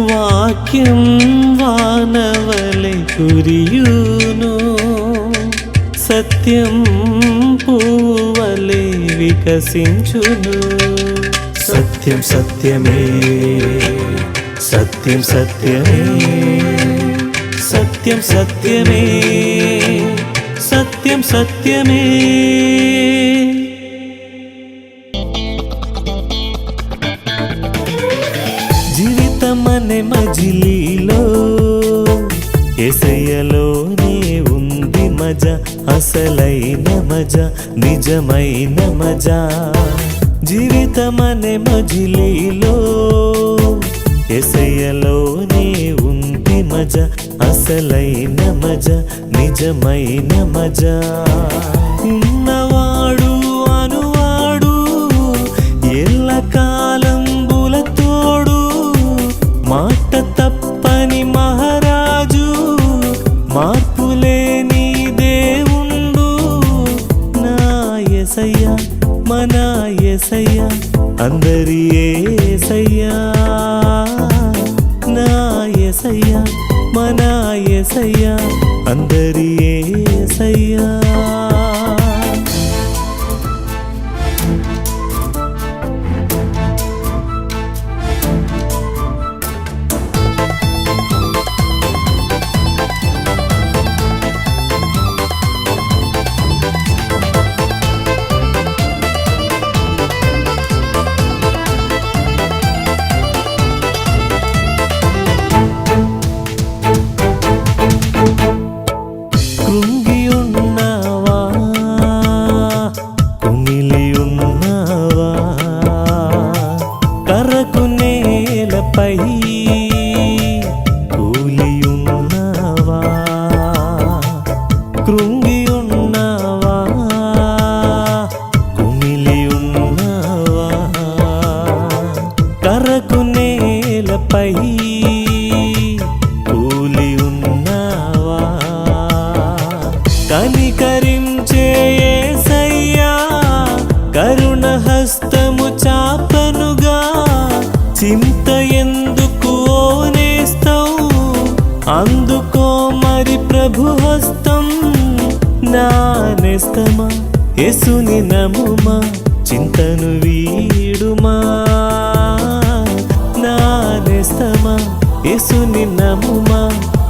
వాక్యం వానవలె కురియును, సత్యం పూవలె వికసించును. సత్యం సత్యమే, సత్యం సత్యమే, సత్యం సత్యమే, సత్యం సత్యమే. జీవితమనే మజిలీలో యేసయ్యలోనే ఉంది మజా, అసలైన మజా, నిజమైన మజా. జీవితమనే మజిలీలో యేసయ్యలోనే ఉంది మజా, అసలైన మజా, నిజమైన మజా. ఉన్నవాడు అనువాడు ఎల్లకాలం బులతోడు, మాట తప్పని మహారాజు, మార్పులేని దేవుండు. నా యేసయ్య మన యేసయ్య, అందరి యేసయ్య. నా యేసయ్య మన యేసయ్య, అందరి యేసయ్య. కృంగి ఉన్నావా, కుమిలి ఉన్నావా, కరకు నేలపై కూలి ఉన్నావా. కృంగి ఉన్నావా, కుమిలి ఉన్నావా, కరకు నేలపై కూలి ఉన్నావా. కనికరించే యేసయ్యా, కరుణ హస్తము చాపనుగా, చింత ఎందుకు ఓనేస్తావు, అందుకో మరి ప్రభు హస్తం. నా నేస్తమా యేసుని నమ్ముమా, చింతను వీడుమా. నా నేస్తమా యేసుని నమ్ముమా,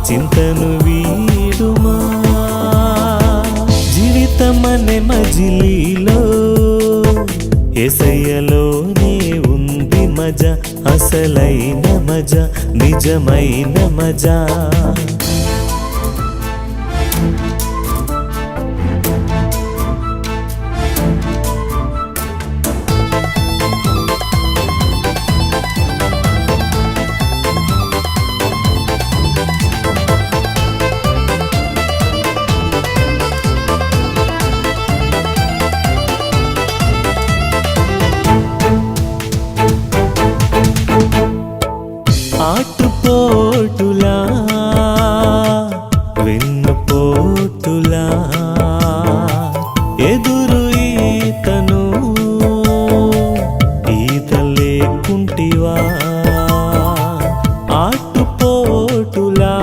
చింతను వీడుమా. జీవితమనే మజిలీలో యేసయ్యలోనే ఉంది మజా, అసలైన మజా, నిజమైన మజా. ఆటుపోటులా వెన్నుపోటులా ఎదురు ఈతను ఈత లేకుంటివా. ఆటుపోటులా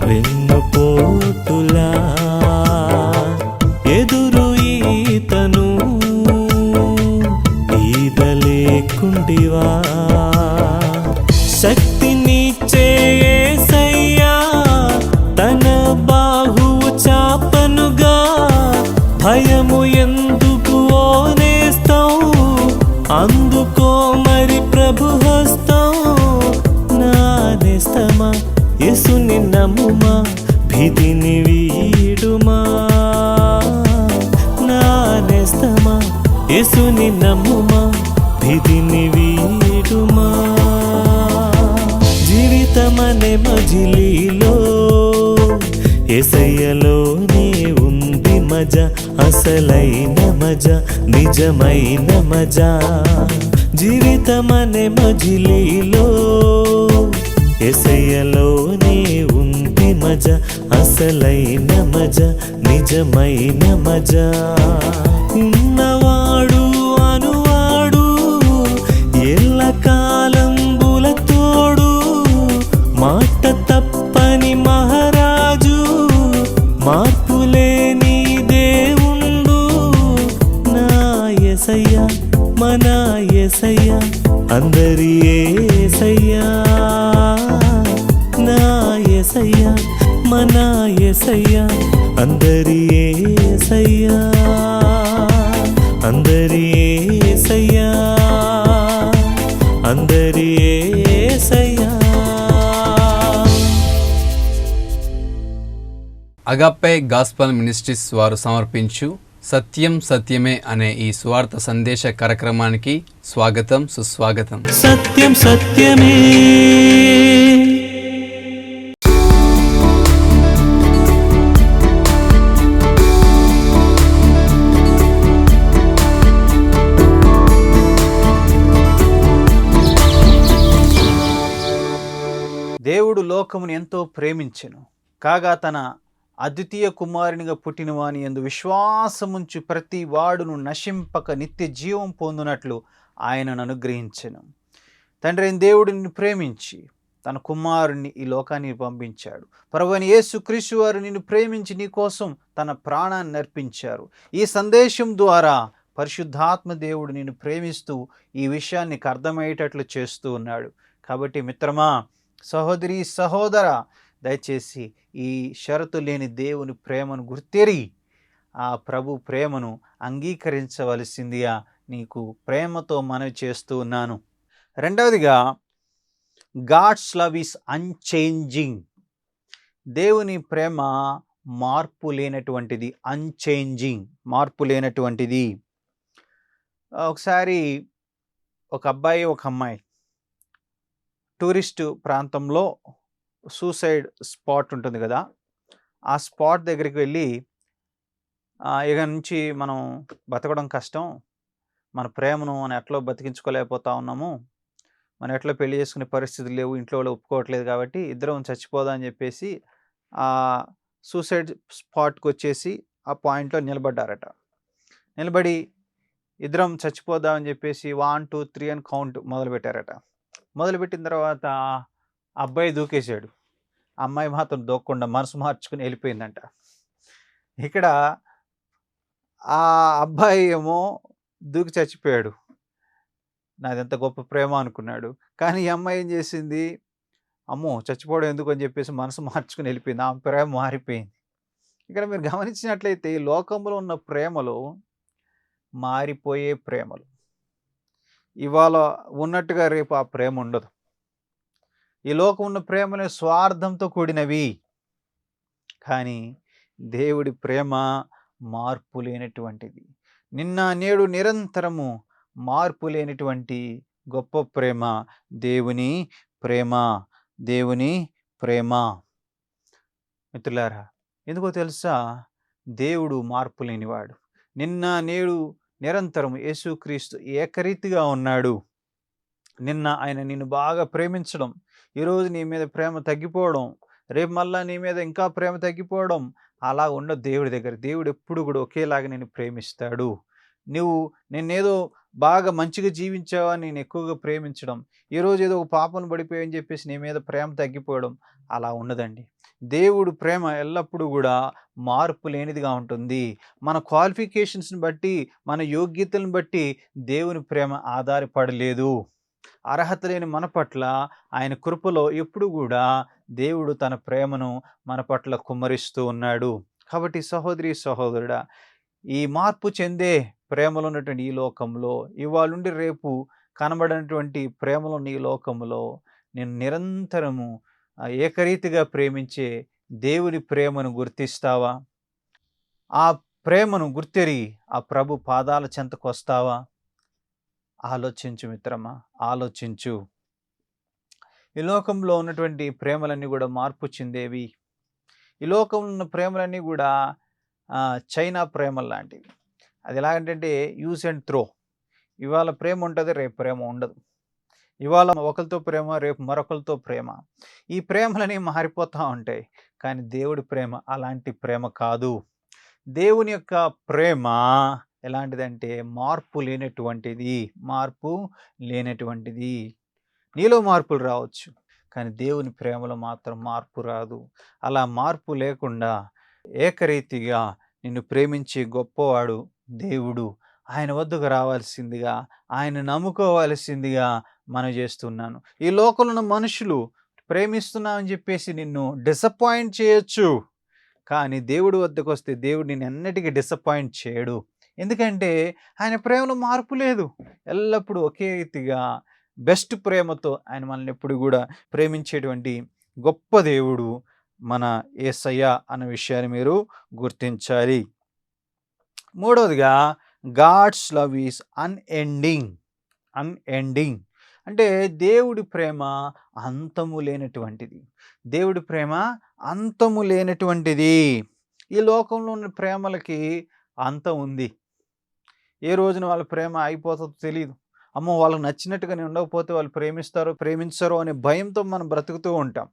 వెన్నుపోటులా ఎదురు ఈతను ఈత లేకుంటివా. శక్తినిచ్చే యేసయ్యా, తన బాహువు చాపనుగా, భయము ఎందుకు ఓనేస్తావు, అందుకో మరి ప్రభు హస్తం. నా నేస్తమా యేసుని నమ్ముమా, భీతిని వీడుమా. నా నేస్తమా యేసుని నమ్ముమా, భీతిని వీడుమా. జీవితమనే మజిలీలో యేసయ్యలోనే ఉంది మజా, అసలైన మజా, నిజమైన మజా. జీవితమనే మజిలీలో యేసయ్యలోనే ఉంది మజా, అసలైన మజా, నిజమైన మజా. ఉన్నవాడు అనువాడు ఎల్లకాలం బులతో యేసయ్యా అందరి యేసయ్యా అందరి యేసయ్యా అందరి యేసయ్యా. అగాపే గాస్పల్ మినిస్ట్రీస్ వారు సమర్పించు సత్యం సత్యమే అనే ఈ సువార్త సందేశ కార్యక్రమానికి స్వాగతం, సుస్వాగతం. సత్యం సత్యమే. దేవుడు లోకమును ఎంతో ప్రేమించెను, కాగా తన అద్వితీయ కుమారునిగా పుట్టిన వాని యందు విశ్వాసముంచు ప్రతి వాడును నశింపక నిత్య జీవం పొందునట్లు ఆయనను అనుగ్రహించెను. తండ్రి అయిన దేవుడు నిన్ను ప్రేమించి తన కుమారుణ్ణి ఈ లోకానికి పంపించాడు. ప్రభువైన యేసుక్రీస్తు వారు నిన్ను ప్రేమించి నీ కోసం తన ప్రాణాన్ని అర్పించారు. ఈ సందేశం ద్వారా పరిశుద్ధాత్మ దేవుడు నిన్ను ప్రేమిస్తూ ఈ విషయాన్ని నీకు అర్థమయ్యేటట్లు చేస్తూ ఉన్నాడు. కాబట్టి మిత్రమా, సహోదరి, సహోదర, దయచేసి ఈ షరతు లేని దేవుని ప్రేమను గుర్తెరి ఆ ప్రభు ప్రేమను అంగీకరించవలసిందిగా నీకు ప్రేమతో మనవి చేస్తూ ఉన్నాను. రెండవదిగా, గాడ్స్ లవ్ ఈస్ అన్చేంజింగ్. దేవుని ప్రేమ మార్పు లేనటువంటిది, అన్చేంజింగ్, మార్పు లేనటువంటిది. ఒకసారి ఒక అబ్బాయి ఒక అమ్మాయి టూరిస్టు ప్రాంతంలో సూసైడ్ స్పాట్ ఉంటుంది కదా, ఆ స్పాట్ దగ్గరికి వెళ్ళి ఇక నుంచి మనం బతకడం కష్టం, మన ప్రేమను మనం ఎట్లా బతికించుకోలేకపోతా ఉన్నాము, మనం ఎట్లా పెళ్లి చేసుకునే పరిస్థితులు లేవు, ఇంట్లో వాళ్ళు ఒప్పుకోవట్లేదు, కాబట్టి ఇద్దరం చచ్చిపోదాం అని చెప్పేసి ఆ సూసైడ్ స్పాట్కి వచ్చేసి ఆ పాయింట్లో నిలబడ్డారట. నిలబడి ఇద్దరం చచ్చిపోదామని చెప్పేసి 1 2 3 అని కౌంట్ మొదలుపెట్టారట. మొదలుపెట్టిన తర్వాత అబ్బాయి దూకేశాడు, అమ్మాయి మాత్రం దూకకుండా మనసు మార్చుకుని వెళ్ళిపోయిందంట. ఇక్కడ ఆ అబ్బాయి ఏమో దూకి చచ్చిపోయాడు, నాది ఎంత గొప్ప ప్రేమ అనుకున్నాడు. కానీ ఈ అమ్మాయి ఏం చేసింది, అమ్మో చచ్చిపోవడం ఎందుకు అని చెప్పేసి మనసు మార్చుకుని వెళ్ళిపోయింది. ఆ ప్రేమ మారిపోయింది. ఇక్కడ మీరు గమనించినట్లయితే ఈ లోకంలో ఉన్న ప్రేమలు మారిపోయే ప్రేమలు. ఇవాళ ఉన్నట్టుగా రేపు ఆ ప్రేమ ఉండదు. ఈ లోకం ఉన్న ప్రేమలు స్వార్థంతో కూడినవి. కానీ దేవుడి ప్రేమ మార్పు లేనటువంటిది, నిన్న నేడు నిరంతరము మార్పు లేనటువంటి గొప్ప ప్రేమ దేవుని ప్రేమ. దేవుని ప్రేమ మిత్రులారా, ఎందుకో తెలుసా, దేవుడు మార్పు లేనివాడు. నిన్న నేడు నిరంతరం యేసుక్రీస్తు ఏకరీతిగా ఉన్నాడు. నిన్న ఆయన నిన్ను బాగా ప్రేమించడం, ఈరోజు నీ మీద ప్రేమ తగ్గిపోవడం, రేపు మళ్ళా నీ మీద ఇంకా ప్రేమ తగ్గిపోవడం అలా ఉండదు దేవుడి దగ్గర. దేవుడు ఎప్పుడు కూడా ఒకేలాగా నేను ప్రేమిస్తాడు. నువ్వు నిన్నేదో బాగా మంచిగా జీవించావా నేను ఎక్కువగా ప్రేమించడం, ఈరోజు ఏదో ఒక పాపను పడిపోయావని చెప్పేసి నీ మీద ప్రేమ తగ్గిపోవడం అలా ఉండదండి. దేవుడు ప్రేమ ఎల్లప్పుడూ కూడా మార్పు లేనిదిగా ఉంటుంది. మన క్వాలిఫికేషన్స్ని బట్టి, మన యోగ్యతలను బట్టి దేవుని ప్రేమ ఆధారపడలేదు. అర్హత లేని మన పట్ల ఆయన కృపలో ఎప్పుడు కూడా దేవుడు తన ప్రేమను మన పట్ల కుమ్మరిస్తూ ఉన్నాడు. కాబట్టి సహోదరి, సహోదరుడా, ఈ మార్పు చెందే ప్రేమలో ఉన్నటువంటి ఈ లోకంలో, ఇవాళ నుండి రేపు కనబడినటువంటి ప్రేమలో ఉన్న ఈ లోకంలో నేను నిరంతరము ఏకరీతిగా ప్రేమించే దేవుని ప్రేమను గుర్తిస్తావా? ఆ ప్రేమను గుర్తెరి ఆ ప్రభు పాదాల చెంతకు వస్తావా? ఆలోచించు మిత్రమా, ఆలోచించు. ఈ లోకంలో ఉన్నటువంటి ప్రేమలన్నీ కూడా మార్పు చెందేవి. ఈ లోకంలో ఉన్న ప్రేమలన్నీ కూడా చైనా ప్రేమలు లాంటివి. అది ఎలాగంటే యూజ్ అండ్ త్రో. ఇవాళ ప్రేమ ఉంటుంది, రేపు ప్రేమ ఉండదు. ఇవాళ ఒకరితో ప్రేమ, రేపు మరొకరితో ప్రేమ. ఈ ప్రేమలని మారిపోతూ ఉంటాయి. కానీ దేవుడి ప్రేమ అలాంటి ప్రేమ కాదు. దేవుని యొక్క ప్రేమ ఎలాంటిదంటే మార్పు లేనటువంటిది, మార్పు లేనటువంటిది. నీలో మార్పులు రావచ్చు, కానీ దేవుని ప్రేమలో మాత్రం మార్పు రాదు. అలా మార్పు లేకుండా ఏకరీతిగా నిన్ను ప్రేమించే గొప్పవాడు దేవుడు. ఆయన వద్దకు రావాల్సిందిగా, ఆయన నమ్ముకోవాల్సిందిగా మనం చేస్తున్నాను. ఈ లోకంలో ఉన్న మనుషులు ప్రేమిస్తున్నామని చెప్పేసి నిన్ను డిసప్పాయింట్ చేయొచ్చు, కానీ దేవుడి వద్దకు వస్తే దేవుడు నిన్ను ఎన్నటికీ డిసప్పాయింట్ చేయడు. ఎందుకంటే ఆయన ప్రేమలో మార్పు లేదు. ఎల్లప్పుడూ ఒకే రీతిగా బెస్ట్ ప్రేమతో ఆయన మనల్ని ఎప్పుడు కూడా ప్రేమించేటువంటి గొప్ప దేవుడు మన యేసయ్య అన్న విషయాన్ని మీరు గుర్తించాలి. మూడవదిగా గాడ్స్ లవ్ ఈస్ అన్ఎండింగ్. అంటే దేవుడి ప్రేమ అంతము లేనటువంటిది. దేవుడి ప్రేమ అంతము లేనటువంటిది. ఈ లోకంలో ఉన్న ప్రేమలకి అంతం ఉంది. ఏ రోజున వాళ్ళ ప్రేమ అయిపోతుందో తెలీదు. అమ్మో, వాళ్ళకి నచ్చినట్టుగా నేను ఉండకపోతే వాళ్ళు ప్రేమించరో అనే భయంతో మనం బ్రతుకుతూ ఉంటాం.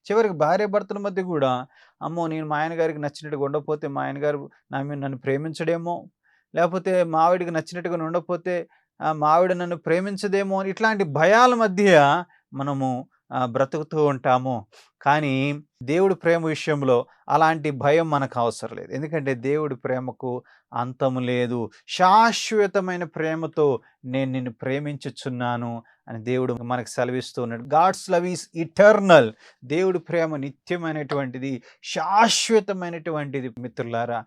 చివరికి భార్యాభర్తల మధ్య కూడా అమ్మో, నేను మా ఆయన గారికి నచ్చినట్టుగా ఉండకపోతే మా ఆయన గారు నన్ను ప్రేమించడేమో, లేకపోతే మా ఆవిడికి నచ్చినట్టుగా నేను ఉండకపోతే మా ఆవిడ నన్ను ప్రేమించదేమో అని ఇట్లాంటి భయాల మధ్య మనము బ్రతుకుతూ ఉంటాము. కానీ దేవుడి ప్రేమ విషయంలో అలాంటి భయం మనకు అవసరం లేదు. ఎందుకంటే దేవుడి ప్రేమకు అంతము లేదు. శాశ్వతమైన ప్రేమతో నేను నిన్ను ప్రేమించుచున్నాను అని దేవుడు మనకు సెలవిస్తూ ఉన్నాడు. God's love is eternal. దేవుడి ప్రేమ నిత్యమైనటువంటిది, శాశ్వతమైనటువంటిది. మిత్రులారా,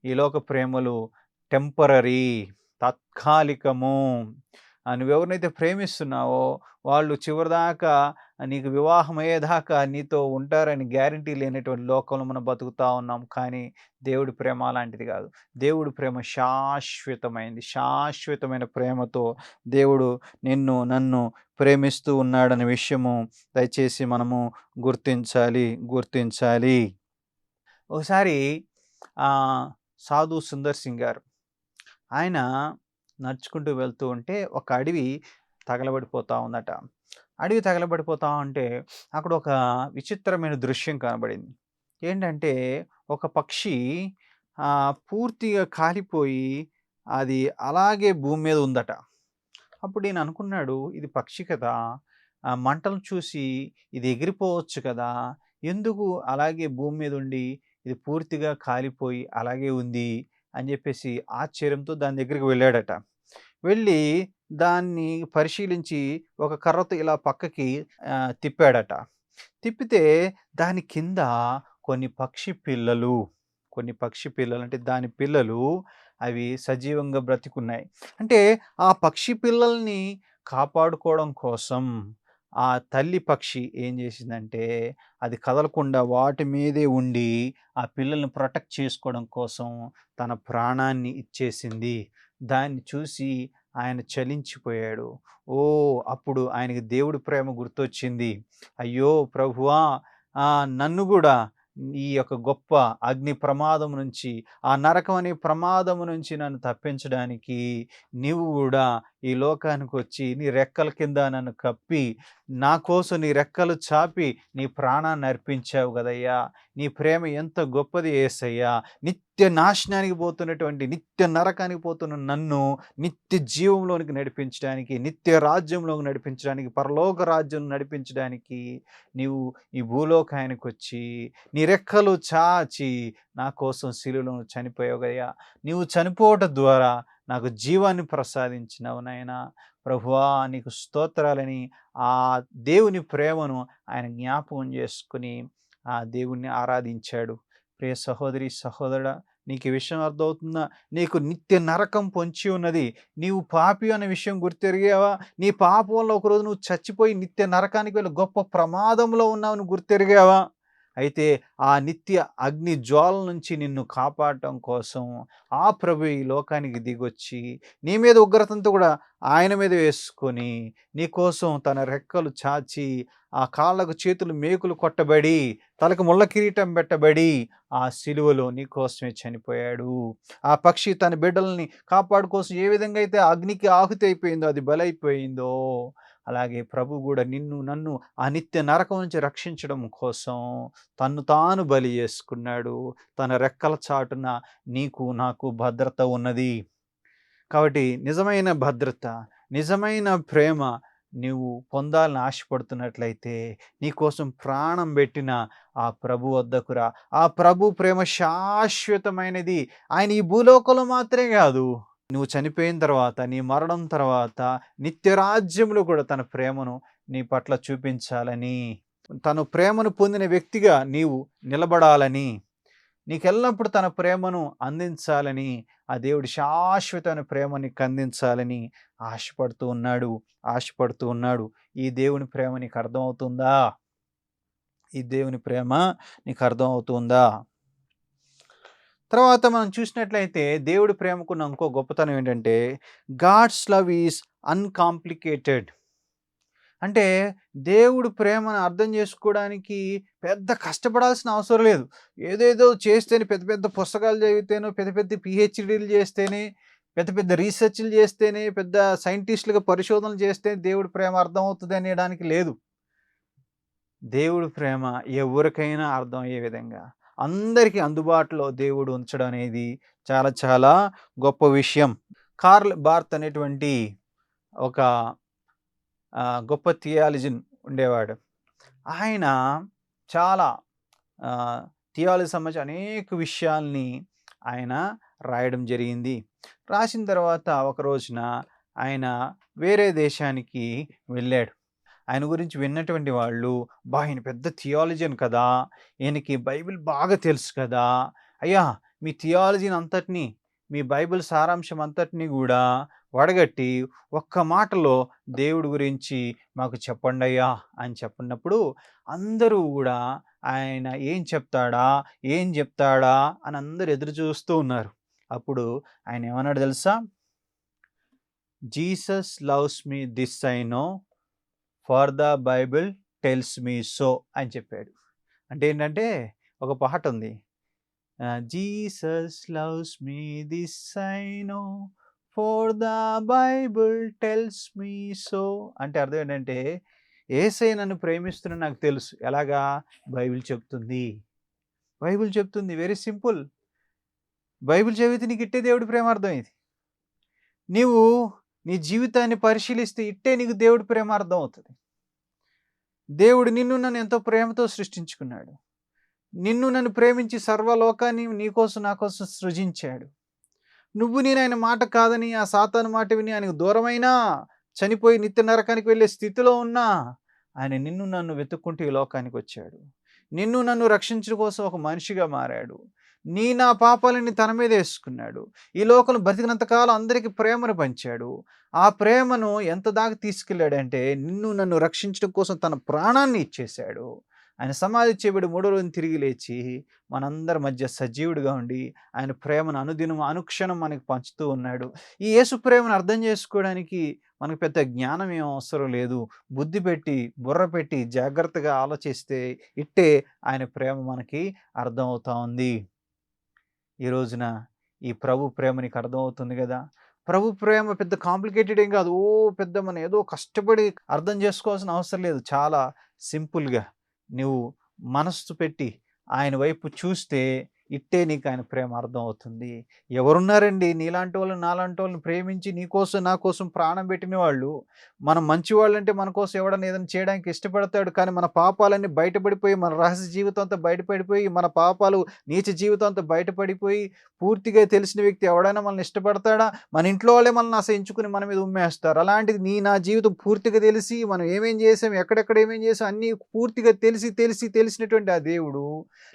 ఈ లోక ప్రేమలు టెంపరరీ, తాత్కాలికము. నువ్వెవరినైతే ప్రేమిస్తున్నావో వాళ్ళు చివరిదాకా, నీకు వివాహం అయ్యేదాకా నీతో ఉంటారని గ్యారంటీ లేనటువంటి లోకంలో మనం బతుకుతూ ఉన్నాం. కానీ దేవుడి ప్రేమ అలాంటిది కాదు. దేవుడి ప్రేమ శాశ్వతమైంది. శాశ్వతమైన ప్రేమతో దేవుడు నన్ను ప్రేమిస్తూ ఉన్నాడనే విషయము దయచేసి మనము గుర్తించాలి. ఒకసారి సాధు సుందర్ సింగ్ గారు ఆయన నడుచుకుంటూ వెళ్తూ ఉంటే ఒక అడవి తగలబడిపోతూ ఉందట. అడవి తగలబడిపోతా ఉంటే అక్కడ ఒక విచిత్రమైన దృశ్యం కనబడింది. ఏంటంటే ఒక పక్షి పూర్తిగా కాలిపోయి అది అలాగే భూమి మీద ఉందట. అప్పుడు నేను అనుకున్నాడు, ఇది పక్షి కదా, మంటలు చూసి ఇది ఎగిరిపోవచ్చు కదా, ఎందుకు అలాగే భూమి మీద ఉండి ఇది పూర్తిగా కాలిపోయి అలాగే ఉంది అని చెప్పేసి ఆశ్చర్యంతో దాని దగ్గరికి వెళ్ళాడట. వెళ్ళి దాన్ని పరిశీలించి ఒక కర్రతో ఇలా పక్కకి తిప్పాడట. తిప్పితే దాని కింద కొన్ని పక్షి పిల్లలు అంటే దాని పిల్లలు అవి సజీవంగా బ్రతికున్నాయి. అంటే ఆ పక్షి పిల్లల్ని కాపాడుకోవడం కోసం ఆ తల్లి పక్షి ఏం చేసిందంటే అది కదలకుండా వాటి మీదే ఉండి ఆ పిల్లల్ని ప్రొటెక్ట్ చేసుకోవడం కోసం తన ప్రాణాన్ని ఇచ్చేసింది. దాన్ని చూసి ఆయన చలించిపోయాడు. అప్పుడు ఆయనకి దేవుడి ప్రేమ గుర్తొచ్చింది. అయ్యో ప్రభువా, నన్ను కూడా ఈ యొక్క గొప్ప అగ్ని ప్రమాదం నుంచి, ఆ నరకం అనే ప్రమాదం నుంచి నన్ను తప్పించడానికి నీవు కూడా ఈ లోకానికి వచ్చి నీ రెక్కల కింద నన్ను కప్పి నా కోసం నీ రెక్కలు చాపి నీ ప్రాణాన్ని అర్పించావు కదయ్యా. నీ ప్రేమ ఎంత గొప్పది యేసయ్యా. నిత్య నాశనానికి పోతున్నటువంటి, నిత్య నరకానికి పోతున్న నన్ను నిత్య జీవంలోనికి నడిపించడానికి, నిత్య రాజ్యంలోకి నడిపించడానికి, పరలోక రాజ్యం నడిపించడానికి నీవు ఈ భూలోకానికి వచ్చి నీ రెక్కలు చాచి నా కోసం శిలువలో చనిపోయావు కదయ్యా. నీవు చనిపోవటం ద్వారా నాకు జీవాన్ని ప్రసాదించినవు నాయనా. ప్రభువా, నీకు స్తోత్రాలని ఆ దేవుని ప్రేమను ఆయన జ్ఞాపకం చేసుకుని ఆ దేవుణ్ణి ఆరాధించాడు. ప్రియ సహోదరి సహోదరుడా, నీకు ఈ విషయం అర్థమవుతుందా? నీకు నిత్య నరకం పొంచి ఉన్నది. నీవు పాపి అనే విషయం గుర్తెరిగావా? నీ పాపం వల్ల ఒకరోజు నువ్వు చచ్చిపోయి నిత్య నరకానికి వెళ్ళి గొప్ప ప్రమాదంలో ఉన్నావు, నువ్వు గుర్తెరిగావా? అయితే ఆ నిత్య అగ్ని జ్వాల నుంచి నిన్ను కాపాడటం కోసం ఆ ప్రభు ఈ లోకానికి దిగొచ్చి నీ మీద ఉగ్రతంతో కూడా ఆయన మీద వేసుకొని నీ కోసం తన రెక్కలు చాచి ఆ కాళ్ళకు చేతులు మేకులు కొట్టబడి తలకు ముళ్ళ కిరీటం పెట్టబడి ఆ సిలువలో నీ కోసమే చనిపోయాడు. ఆ పక్షి తన బిడ్డల్ని కాపాడు కోసం ఏ విధంగా అయితే అగ్నికి ఆహుతి అయిపోయిందో, అది బలైపోయిందో, అలాగే ప్రభు కూడా నిన్ను నన్ను ఆ నిత్య నరకం నుంచి రక్షించడం కోసం తన్ను తాను బలి చేసుకున్నాడు. తన రెక్కల చాటున నీకు నాకు భద్రత ఉన్నది. కాబట్టి నిజమైన భద్రత, నిజమైన ప్రేమ నీవు పొందాలని ఆశపడుతున్నట్లయితే నీకోసం ప్రాణం పెట్టిన ఆ ప్రభు వద్దకురా. ఆ ప్రభు ప్రేమ శాశ్వతమైనది. ఆయన ఈ భూలోకంలో మాత్రమే కాదు, నువ్వు చనిపోయిన తర్వాత, నీ మరణం తర్వాత నిత్యరాజ్యంలో కూడా తన ప్రేమను నీ పట్ల చూపించాలని, తను ప్రేమను పొందిన వ్యక్తిగా నీవు నిలబడాలని, నీకెల్లప్పుడు తన ప్రేమను అందించాలని, ఆ దేవుడు శాశ్వతమైన ప్రేమ నీకు అందించాలని ఆశపడుతూ ఉన్నాడు. ఈ దేవుని ప్రేమ నీకు అర్థమవుతుందా? ఈ దేవుని ప్రేమ నీకు అర్థమవుతుందా? తర్వాత మనం చూసినట్లయితే దేవుడి ప్రేమకున్న ఇంకో గొప్పతనం ఏంటంటే, గాడ్స్ లవ్ ఈజ్ అన్‌కాంప్లికేటెడ్. అంటే దేవుడి ప్రేమను అర్థం చేసుకోవడానికి పెద్ద కష్టపడాల్సిన అవసరం లేదు. ఏదేదో చేస్తేనే, పెద్ద పెద్ద పుస్తకాలు చదివితేనో, పెద్ద పెద్ద పీహెచ్‌డీలు చేస్తేనే, పెద్ద పెద్ద రీసెర్చ్‌లు చేస్తేనే, పెద్ద సైంటిస్ట్‌లుగా పరిశోధనలు చేస్తే దేవుడి ప్రేమ అర్థమవుతది అనడానికి లేదు. దేవుడి ప్రేమ ఎవరికైనా అర్థమయ్యే విధంగా అందరికీ అందుబాటులో దేవుడు ఉంచడం అనేది చాలా చాలా గొప్ప విషయం. కార్ల్ బార్త్ అనేటువంటి ఒక గొప్ప థియాలజిన్ ఉండేవాడు. ఆయన చాలా థియాలజీ సంబంధించి అనేక విషయాల్ని ఆయన రాయడం జరిగింది. రాసిన తర్వాత ఒక రోజున ఆయన వేరే దేశానికి వెళ్ళాడు. ఆయన గురించి విన్నటువంటి వాళ్ళు, ఈయన పెద్ద థియాలజియన్ కదా! ఈయనకి బైబిల్ బాగా తెలుసు కదా! అయ్యా, మీ థియాలజీని అంతటిని, మీ బైబిల్ సారాంశం అంతటిని గూడా వడగట్టి ఒక్క మాటలో దేవుడి గురించి మాకు చెప్పండయ్యా అని చెప్పినప్పుడు, అందరూ గూడా ఆయన ఏం చెప్తాడా అని అందరూ ఎదురు చూస్తూ ఉన్నారు. అప్పుడు ఆయన ఏమన్నాడో తెలుసా? Jesus loves me this I know, for the Bible tells me so అని చెప్పాడు. అంటే ఏంటంటే, ఒక పాట ఉంది. Jesus loves me this I know, for the Bible tells me so. అంటే అర్థం ఏంటంటే, యేసయ్య నన్ను ప్రేమిస్తున్న నాకు తెలుసు. ఎలాగా? బైబిల్ చెప్తుంది. బైబిల్ చెప్తుంది. Very simple. బైబిల్ చదివితే నీకు ఇట్టే దేవుడి ప్రేమ అర్థమైంది. నీవు నీ జీవితాన్ని పరిశీలిస్తే ఇట్టే నీకు దేవుడి ప్రేమ అర్థం అవుతుంది. దేవుడు నిన్ను నన్ను ఎంతో ప్రేమతో సృష్టించుకున్నాడు. నిన్ను నన్ను ప్రేమించి సర్వలోకాన్ని నీకోసం నా కోసం సృజించాడు. నువ్వు నేను ఆయన మాట కాదని, ఆ సాతాను మాట విని ఆయనకు దూరమైనా, చనిపోయి నిత్య నరకానికి వెళ్ళే స్థితిలో ఉన్నా, ఆయన నిన్ను నన్ను వెతుక్కుంటూ ఈ లోకానికి వచ్చాడు. నిన్ను నన్ను రక్షించడం కోసం ఒక మనిషిగా మారాడు. నా పాపాలని తన మీద వేసుకున్నాడు. ఈ లోకంలో బతికినంతకాలం అందరికీ ప్రేమను పంచాడు. ఆ ప్రేమను ఎంత దాకా తీసుకెళ్ళాడంటే, నిన్ను నన్ను రక్షించడం కోసం తన ప్రాణాన్ని ఇచ్చేశాడు. ఆయన సమాధి చేయబడి 3వ రోజున తిరిగి లేచి మనందరి మధ్య సజీవుడిగా ఉండి ఆయన ప్రేమను అనుదినం అనుక్షణం మనకి పంచుతూ ఉన్నాడు. ఈ యేసు ప్రేమను అర్థం చేసుకోవడానికి మనకు పెద్ద జ్ఞానం ఏం అవసరం లేదు. బుద్ధి పెట్టి, బుర్ర పెట్టి జాగ్రత్తగా ఆలోచిస్తే ఇట్టే ఆయన ప్రేమ మనకి అర్థమవుతా ఉంది. ఈ రోజున ఈ ప్రభు ప్రేమ నీకు అర్థమవుతుంది కదా! ప్రభు ప్రేమ పెద్ద కాంప్లికేటెడ్ ఏం కాదు. పెద్ద మనం ఏదో కష్టపడి అర్థం చేసుకోవాల్సిన అవసరం లేదు. చాలా సింపుల్‌గా నువ్వు మనస్సు పెట్టి ఆయన వైపు చూస్తే ఇట్టే నీకు ఆయన ప్రేమ అర్థమవుతుంది. ఎవరున్నారండి నీలాంటి వాళ్ళు, నాలాంటి వాళ్ళని ప్రేమించి నీకోసం, నా కోసం ప్రాణం పెట్టిన వాళ్ళు? మనం మంచివాళ్ళంటే మన కోసం ఎవడన్నా ఏదైనా చేయడానికి ఇష్టపడతాడు. కానీ మన పాపాలన్నీ బయటపడిపోయి, మన రహస్య జీవితం అంతా బయటపడిపోయి, మన పాపాలు నీచ జీవితం అంతా బయటపడిపోయి, పూర్తిగా తెలిసిన వ్యక్తి ఎవడైనా మనల్ని ఇష్టపడతాడా? మన ఇంట్లో వాళ్ళే మనల్ని అసహించుకుని మన మీద ఉమ్మేస్తారు. అలాంటిది నా జీవితం పూర్తిగా తెలిసి, మనం ఏమేం చేసాం, ఎక్కడెక్కడ ఏమేం చేసాం అన్నీ పూర్తిగా తెలిసినటువంటి ఆ దేవుడు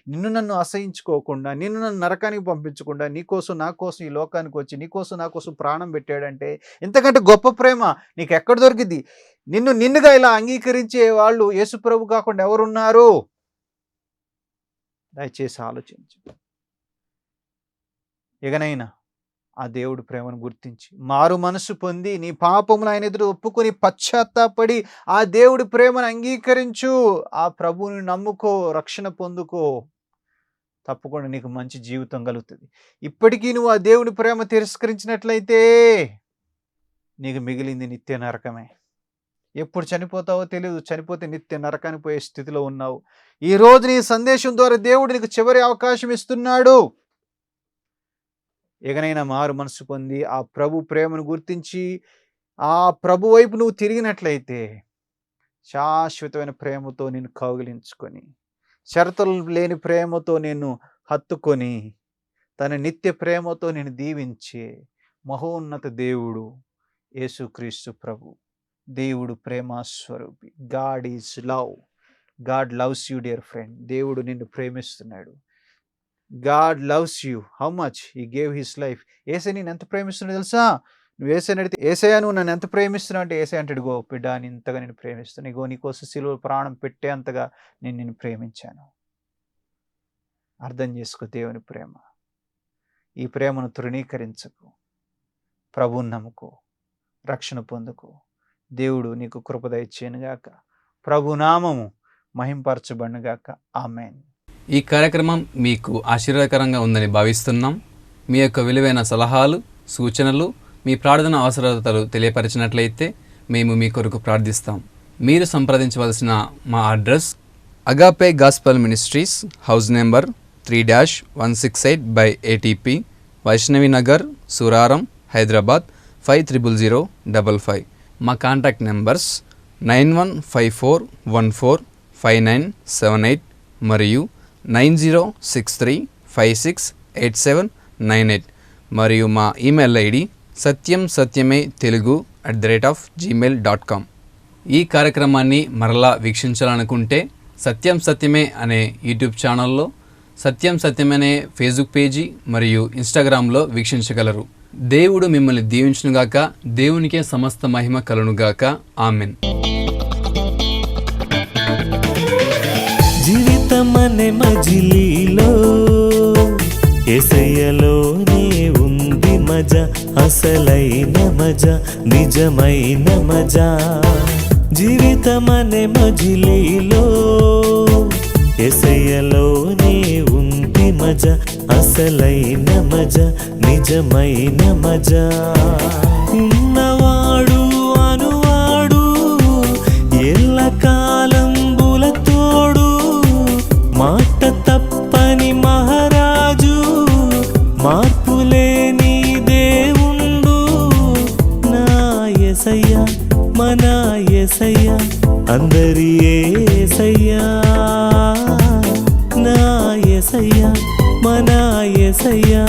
నిన్ను నన్ను అసహించుకోకుండా, నిన్ను నన్ను నరకానికి పంపించకుండా, నీకోసం నా కోసం ఈ లోకానికి వచ్చి, నీకోసం నా కోసం ప్రాణం పెట్టాడంటే ఇంతకంటే గొప్ప ప్రేమ నీకు ఎక్కడ దొరికింది? నిన్నుగా ఇలా అంగీకరించే వాళ్ళు యేసు ప్రభు కాకుండా ఎవరున్నారు? దయచేసి ఆలోచించు. ఇకనైనా ఆ దేవుడి ప్రేమను గుర్తించి మారు మనసు పొంది నీ పాపములు ఆయన ఎదురు ఒప్పుకొని పశ్చాత్తాపడి ఆ దేవుడి ప్రేమను అంగీకరించు. ఆ ప్రభువుని నమ్ముకో, రక్షణ పొందుకో. తప్పకుండా నీకు మంచి జీవితం కలుగుతుంది. ఇప్పటికీ నువ్వు ఆ దేవుడి ప్రేమ తిరస్కరించినట్లయితే నీకు మిగిలింది నిత్య నరకమే. ఎప్పుడు చనిపోతావో తెలియదు. చనిపోతే నిత్య నరకానికి పోయే స్థితిలో ఉన్నావు. ఈ రోజు నీ సందేశం ద్వారా దేవుడు నీకు చివరి అవకాశం ఇస్తున్నాడు. ఎగనైనా మారు మనసు పొంది ఆ ప్రభు ప్రేమను గుర్తించి ఆ ప్రభు వైపు నువ్వు తిరిగినట్లయితే శాశ్వతమైన ప్రేమతో నిన్ను కౌగిలించుకొని, షరతులు లేని ప్రేమతో నిన్ను హత్తుకొని, తన నిత్య ప్రేమతో నిన్ను దీవించే మహోన్నత దేవుడు యేసుక్రీస్తు ప్రభు. దేవుడు ప్రేమ స్వరూపి. God is love. God loves you dear friend. దేవుడు నిన్ను ప్రేమిస్తున్నాడు. God loves you how much he gave his life. ఏసై నేను ఎంత ప్రేమిస్తున్నావు తెలుసా? నువ్వు ఏసైని అడిగితే, ఏసయ్యా నువ్వు నన్ను ఎంత ప్రేమిస్తున్నావు అంటే, ఏసై అంటాడు, గో బిడ్డ అని ఇంతగా నేను ప్రేమిస్తాను, ఇగో నీకోసం సిలువ ప్రాణం పెట్టేంతగా నేను నిన్ను ప్రేమించాను. అర్థం చేసుకో దేవుని ప్రేమ. ఈ ప్రేమను తృణీకరించకు, ప్రభువుని నమ్ముకో, రక్షణ పొందుకో. దేవుడు నీకు కృప దయచేయునుగాక. ప్రభు నామము మహింపరచబడునుగాక. ఆమేన్. ఈ కార్యక్రమం మీకు ఆశీర్వాదకరంగా ఉందని భావిస్తున్నాం. మీ యొక్క విలువైన సలహాలు, సూచనలు, మీ ప్రార్థన అవసరతలు తెలియపరిచినట్లయితే మేము మీ కొరకు ప్రార్థిస్తాం. మీరు సంప్రదించవలసిన మా address agape gospel ministries, house number 3-168 by ATP, Vaishnavi Nagar, Suraram, Hyderabad 500055. మా కాంటాక్ట్ నెంబర్స్ 9154145978 మరియు 9063568798 మరియు మా ఈమెయిల్ ఐడి satyamsatyame.telugu@gmail.com. ఈ కార్యక్రమాన్ని మరలా వీక్షించాలనుకుంటే సత్యం సత్యమే అనే యూట్యూబ్ ఛానల్లో, సత్యం సత్యమనే ఫేస్బుక్ పేజీ మరియు ఇన్స్టాగ్రామ్లో వీక్షించగలరు. దేవుడు మిమ్మల్ని దీవించునుగాక. దేవునికే సమస్త మహిమ కలునుగాక. ఆమెన్. జీవితమనే మజిలీలో యేసయ్యలోనే ఉంది మజా, అసలైన మజా, నిజమైన మజా. జీవితమనే మజిలీలో యేసయ్యలోనే ఉంది మజా, అసలైన మజా, నిజమైన మజా. ఉన్నవాడు అనువాడు ఎల్లకాలం బులతోడు, మాట తప్పని మహారాజు, మార్పులేని దేవుండు. నా యేసయ్యా మన యేసయ్యా, అందరి యేసయ్యా. నా యేసయ్యా మన యేసయ్యా,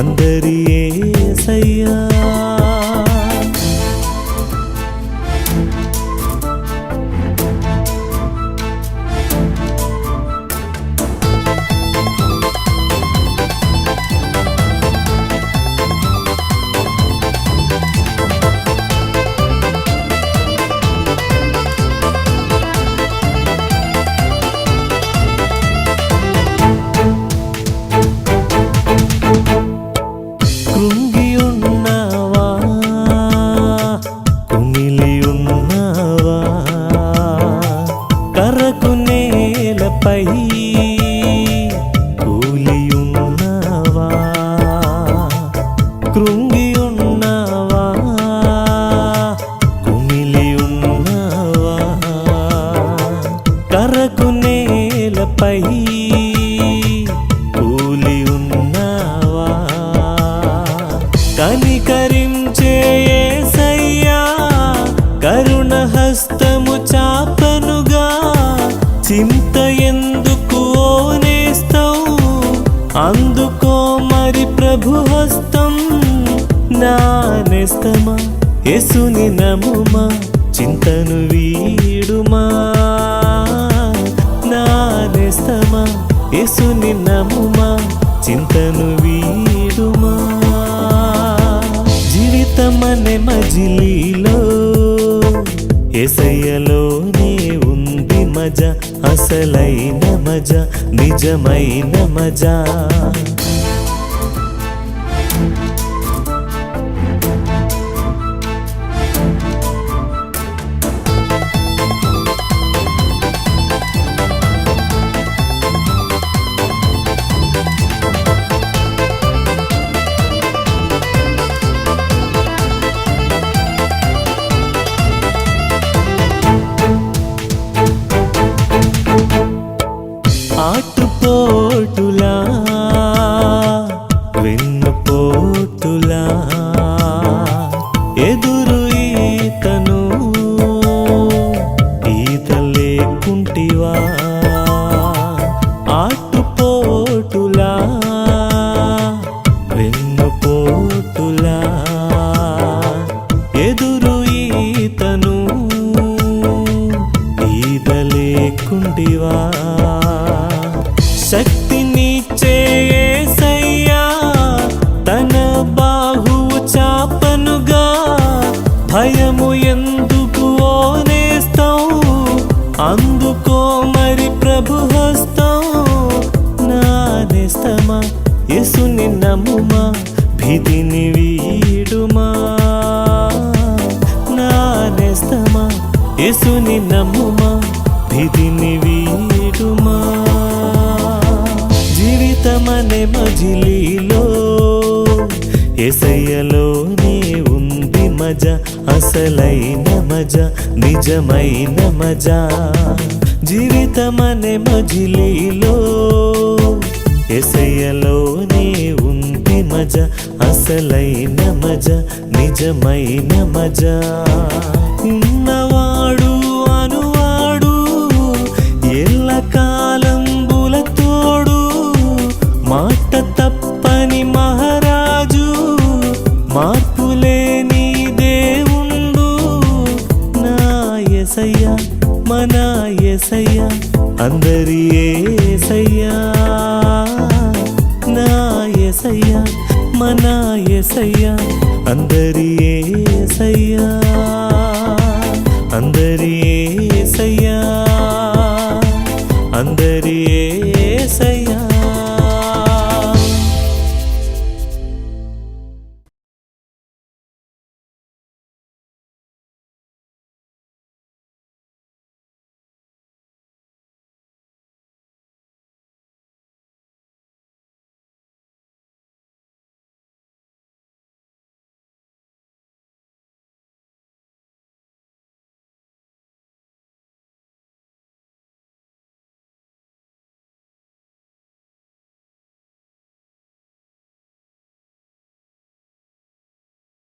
అందరి యేసయ్యా. కృంగి ఉన్నావా, కుమిలి ఉన్నావా, కరకు నేలపై కూలి ఉన్నావా. కృంగి ఉన్నావా, కుమిలి ఉన్నావా, కరకు నేలపై కూలి ఉన్నావా. కనికరించే యేసయ్యా, కరుణ హస్తము చాపనుగా. చింత ఎందుకు ఓనేస్తావు, అందుకో మరి ప్రభు హస్తం. నా నేస్తమా యేసుని నమ్ముమా, చింతను వీడుమా. నా నేస్తమా యేసుని నమ్ముమా, చింతను వీడుమా. జీవితమనే మజిలీలో యేసయ్యలోనే ఉంది మజా, అసలైన మజా, నిజమైన మజా. ఆటుపోటులా వెన్నుపోటులా ఎదురు ఈతను ఈత లేకుంటివా. ఆటుపోటులా వెన్నుపోటులా ఎదురు ఈతను ఈత లేకుంటివా. శక్తినిచ్చే మరి ప్రభు హస్తం నా నేస్తమా యేసుని నమ్ముమా భీతిని వీడుమా నా నేస్తమా యేసుని నమ్ముమా భీతిని వీడుమా జీవితమనే మజిలీలో యేసయ్యలోనే ఉంది మజా అసలైన మజా నిజమైన మజా జీవితమనే మజిలీలో యేసయ్యలోనే ఉంది మజా అసలైన మజా నిజమైన మజా ఉన్నవాడు అనువాడు ఎల్లకాలం బులతోడు మాట తప్పని మహారాజు మార్పులేని దేవుండు నా యేసయ్య మన యేసయ్య అందరి యేసయ్య నా యేసయ్య మన యేసయ్య అందరి యేసయ్య అందరి యేసయ్య అందరి యేసయ్య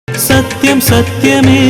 సత్యం సత్యమే